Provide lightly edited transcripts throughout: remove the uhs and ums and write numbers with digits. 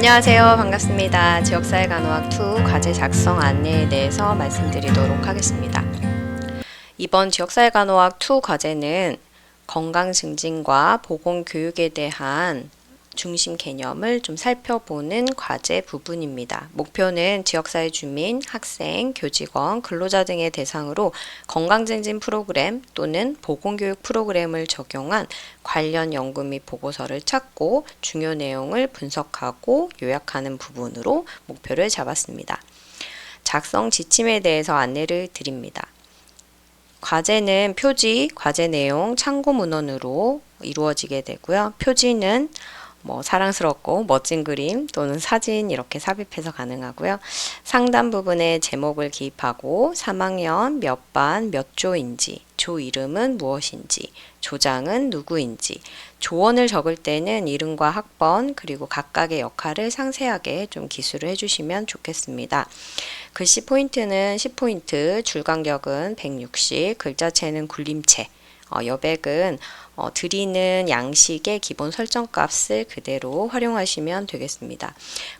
안녕하세요. 반갑습니다. 지역사회 간호학 2 과제 작성 안내에 대해서 말씀드리도록 하겠습니다. 이번 지역사회 간호학 2 과제는 건강 증진과 보건교육에 대한 중심 개념을 좀 살펴보는 과제 부분입니다. 목표는 지역사회 주민, 학생, 교직원, 근로자 등의 대상으로 건강증진 프로그램 또는 보건교육 프로그램을 적용한 관련 연구 및 보고서를 찾고 중요 내용을 분석하고 요약하는 부분으로 목표를 잡았습니다. 작성 지침에 대해서 안내를 드립니다. 과제는 표지, 과제 내용, 참고 문헌으로 이루어지게 되고요. 표지는 사랑스럽고 멋진 그림 또는 사진 이렇게 삽입해서 가능하고요. 상단 부분에 제목을 기입하고 3학년 몇 반 몇 조인지, 조 이름은 무엇인지, 조장은 누구인지, 조원을 적을 때는 이름과 학번 그리고 각각의 역할을 상세하게 좀 기술을 해주시면 좋겠습니다. 글씨 포인트는 10포인트, 줄 간격은 160, 글자체는 굴림체, 여백은 드리는 양식의 기본 설정 값을 그대로 활용하시면 되겠습니다.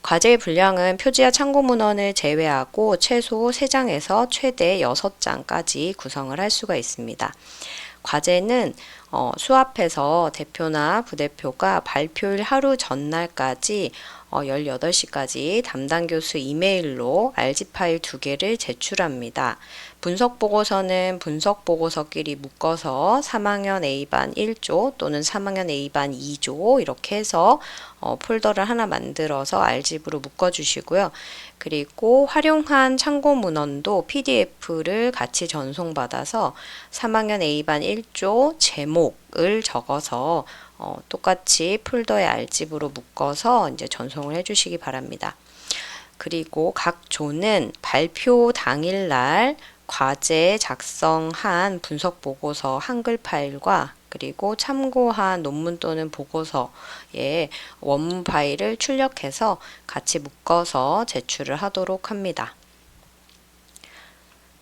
과제의 분량은 표지와 참고 문헌을 제외하고 최소 3장에서 최대 6장까지 구성을 할 수가 있습니다. 과제는 수업에서 대표나 부대표가 발표일 하루 전날까지 18시까지 담당 교수 이메일로 RG 파일 2개를 제출합니다. 분석 보고서는 분석 보고서끼리 묶어서 3학년 A반 1조 또는 3학년 A반 2조 이렇게 해서 폴더를 하나 만들어서 RGB로 묶어주시고요. 그리고 활용한 참고 문헌도 PDF를 같이 전송받아서 3학년 A반 1조 제목을 적어서 똑같이 폴더에 RGB로 묶어서 이제 전송을 해주시기 바랍니다. 그리고 각 조는 발표 당일날 과제 작성한 분석 보고서 한글 파일과 그리고 참고한 논문 또는 보고서의 원문 파일을 출력해서 같이 묶어서 제출을 하도록 합니다.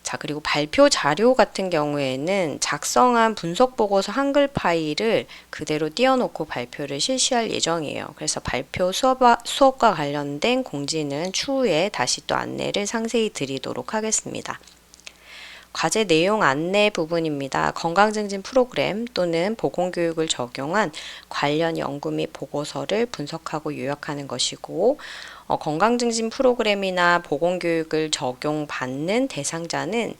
자, 그리고 발표 자료 같은 경우에는 작성한 분석 보고서 한글 파일을 그대로 띄워놓고 발표를 실시할 예정이에요. 그래서 발표 수업과 관련된 공지는 추후에 다시 또 안내를 상세히 드리도록 하겠습니다. 과제 내용 안내 부분입니다. 건강증진 프로그램 또는 보건교육을 적용한 관련 연구 및 보고서를 분석하고 요약하는 것이고 건강증진 프로그램이나 보건교육을 적용받는 대상자는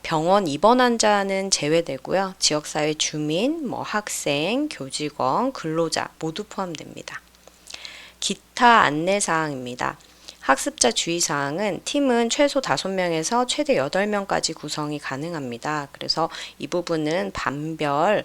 병원 입원 환자는 제외되고요. 지역사회 주민, 학생, 교직원, 근로자 모두 포함됩니다. 기타 안내사항입니다. 학습자 주의사항은 팀은 최소 5명에서 최대 8명까지 구성이 가능합니다. 그래서 이 부분은 반별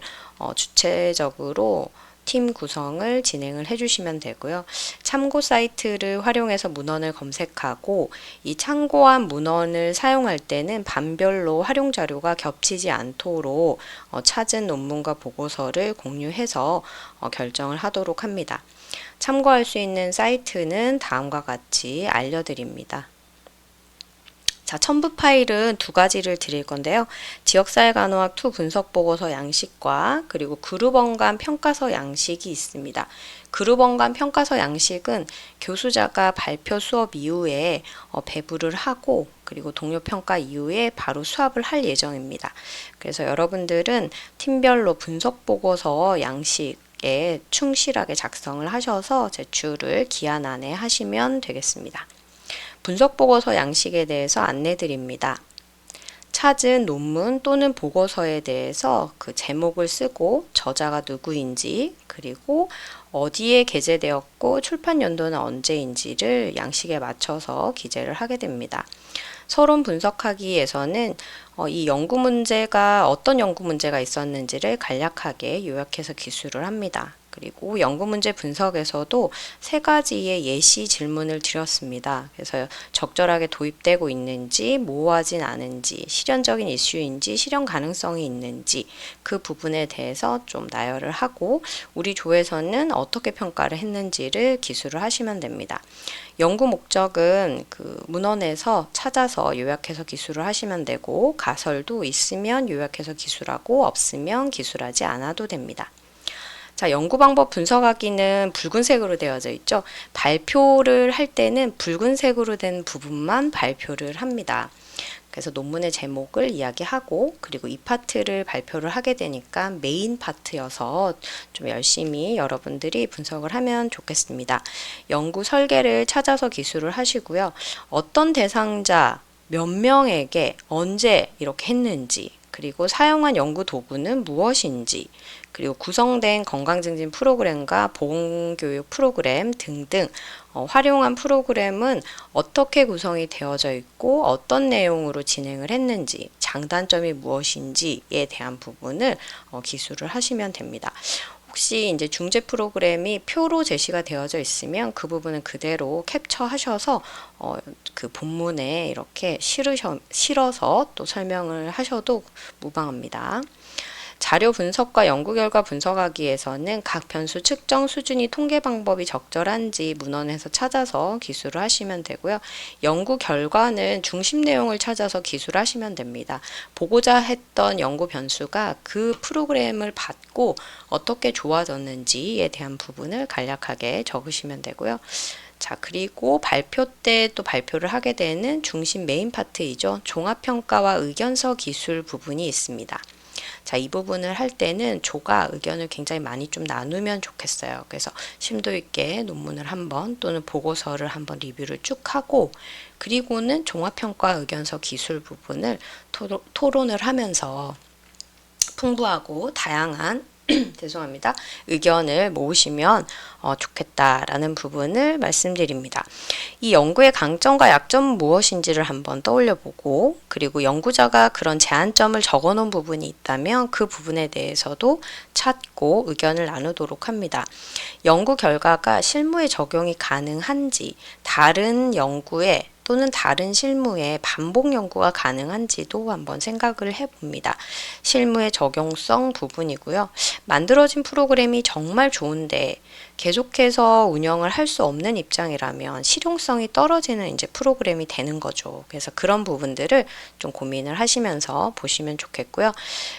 주체적으로 팀 구성을 진행을 해주시면 되고요. 참고 사이트를 활용해서 문헌을 검색하고 이 참고한 문헌을 사용할 때는 반별로 활용 자료가 겹치지 않도록 찾은 논문과 보고서를 공유해서 결정을 하도록 합니다. 참고할 수 있는 사이트는 다음과 같이 알려드립니다. 자, 첨부 파일은 2가지를 드릴 건데요. 지역사회 간호학 2 분석 보고서 양식과 그리고 그룹 원간 평가서 양식이 있습니다. 그룹 원간 평가서 양식은 교수자가 발표 수업 이후에 배부를 하고 그리고 동료 평가 이후에 바로 수업을 할 예정입니다. 그래서 여러분들은 팀별로 분석 보고서 양식에 충실하게 작성을 하셔서 제출을 기한 안에 하시면 되겠습니다. 분석 보고서 양식에 대해서 안내 드립니다. 찾은 논문 또는 보고서에 대해서 그 제목을 쓰고 저자가 누구인지 그리고 어디에 게재되었고 출판 연도는 언제인지를 양식에 맞춰서 기재를 하게 됩니다. 서론 분석하기에서는 이 연구 문제가 어떤 연구 문제가 있었는지를 간략하게 요약해서 기술을 합니다. 그리고 연구 문제 분석에서도 3가지의 예시 질문을 드렸습니다. 그래서 적절하게 도입되고 있는지, 모호하진 않은지, 실현적인 이슈인지, 실현 가능성이 있는지 그 부분에 대해서 좀 나열을 하고 우리 조에서는 어떻게 평가를 했는지를 기술을 하시면 됩니다. 연구 목적은 그 문헌에서 찾아서 요약해서 기술을 하시면 되고 가설도 있으면 요약해서 기술하고 없으면 기술하지 않아도 됩니다. 자, 연구 방법 분석하기는 붉은색으로 되어져 있죠. 발표를 할 때는 붉은색으로 된 부분만 발표를 합니다. 그래서 논문의 제목을 이야기하고 그리고 이 파트를 발표를 하게 되니까 메인 파트여서 좀 열심히 여러분들이 분석을 하면 좋겠습니다. 연구 설계를 찾아서 기술을 하시고요. 어떤 대상자 몇 명에게 언제 이렇게 했는지, 그리고 사용한 연구 도구는 무엇인지, 그리고 구성된 건강증진 프로그램과 보건교육 프로그램 등등 활용한 프로그램은 어떻게 구성이 되어져 있고 어떤 내용으로 진행을 했는지, 장단점이 무엇인지에 대한 부분을 기술을 하시면 됩니다. 혹시 이제 중재 프로그램이 표로 제시가 되어져 있으면 그 부분은 그대로 캡처하셔서 그 본문에 이렇게 실어서 또 설명을 하셔도 무방합니다. 자료 분석과 연구 결과 분석하기에서는 각 변수 측정 수준이 통계 방법이 적절한지 문헌에서 찾아서 기술을 하시면 되고요. 연구 결과는 중심 내용을 찾아서 기술하시면 됩니다. 보고자 했던 연구 변수가 그 프로그램을 받고 어떻게 좋아졌는지에 대한 부분을 간략하게 적으시면 되고요. 자, 그리고 발표 때 또 발표를 하게 되는 중심 메인 파트이죠. 종합평가와 의견서 기술 부분이 있습니다. 자, 이 부분을 할 때는 조가 의견을 굉장히 많이 좀 나누면 좋겠어요. 그래서 심도 있게 논문을 한번 또는 보고서를 한번 리뷰를 쭉 하고 그리고는 종합평가 의견서 기술 부분을 토론을 하면서 풍부하고 다양한 죄송합니다. 의견을 모으시면 좋겠다라는 부분을 말씀드립니다. 이 연구의 강점과 약점은 무엇인지를 한번 떠올려 보고 그리고 연구자가 그런 제한점을 적어 놓은 부분이 있다면 그 부분에 대해서도 찾고 의견을 나누도록 합니다. 연구 결과가 실무에 적용이 가능한지, 다른 연구에 또는 다른 실무에 반복 연구가 가능한지도 한번 생각을 해봅니다. 실무의 적용성 부분이고요. 만들어진 프로그램이 정말 좋은데 계속해서 운영을 할 수 없는 입장이라면 실용성이 떨어지는 이제 프로그램이 되는 거죠. 그래서 그런 부분들을 좀 고민을 하시면서 보시면 좋겠고요.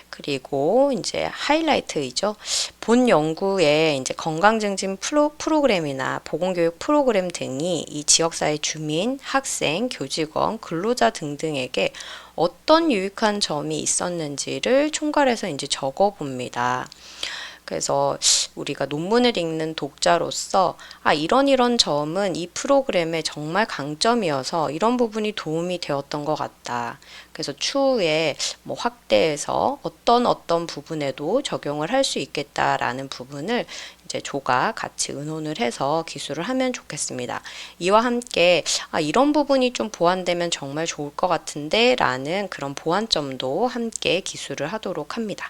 그리고 이제 하이라이트이죠. 본 연구에 이제 건강증진 프로그램이나 보건교육 프로그램 등이 이 지역사회 주민, 학생, 교직원, 근로자 등등에게 어떤 유익한 점이 있었는지를 총괄해서 이제 적어 봅니다. 그래서 우리가 논문을 읽는 독자로서 이런 점은 이 프로그램의 정말 강점이어서 이런 부분이 도움이 되었던 것 같다. 그래서 추후에 뭐 확대해서 어떤 부분에도 적용을 할 수 있겠다라는 부분을 이제 조가 같이 의논을 해서 기술을 하면 좋겠습니다. 이와 함께 이런 부분이 좀 보완되면 정말 좋을 것 같은데 라는 그런 보완점도 함께 기술을 하도록 합니다.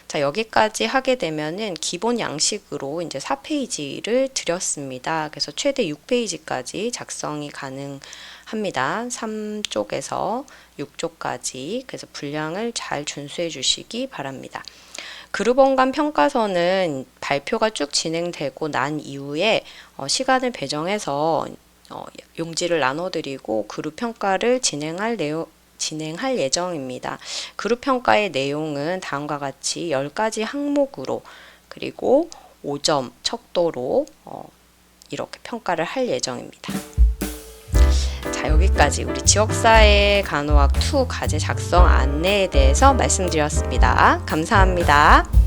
자, 여기까지 하게 되면은 기본 양식으로 이제 4페이지를 드렸습니다. 그래서 최대 6페이지까지 작성이 가능합니다. 3쪽에서 6쪽까지. 그래서 분량을 잘 준수해 주시기 바랍니다. 그룹원간 평가서는 발표가 쭉 진행되고 난 이후에 시간을 배정해서 용지를 나눠드리고 그룹 평가를 진행할 예정입니다. 그룹 평가의 내용은 다음과 같이 10가지 항목으로 그리고 5점 척도로 이렇게 평가를 할 예정입니다. 자, 여기까지 우리 지역사회 간호학 2 과제 작성 안내에 대해서 말씀드렸습니다. 감사합니다.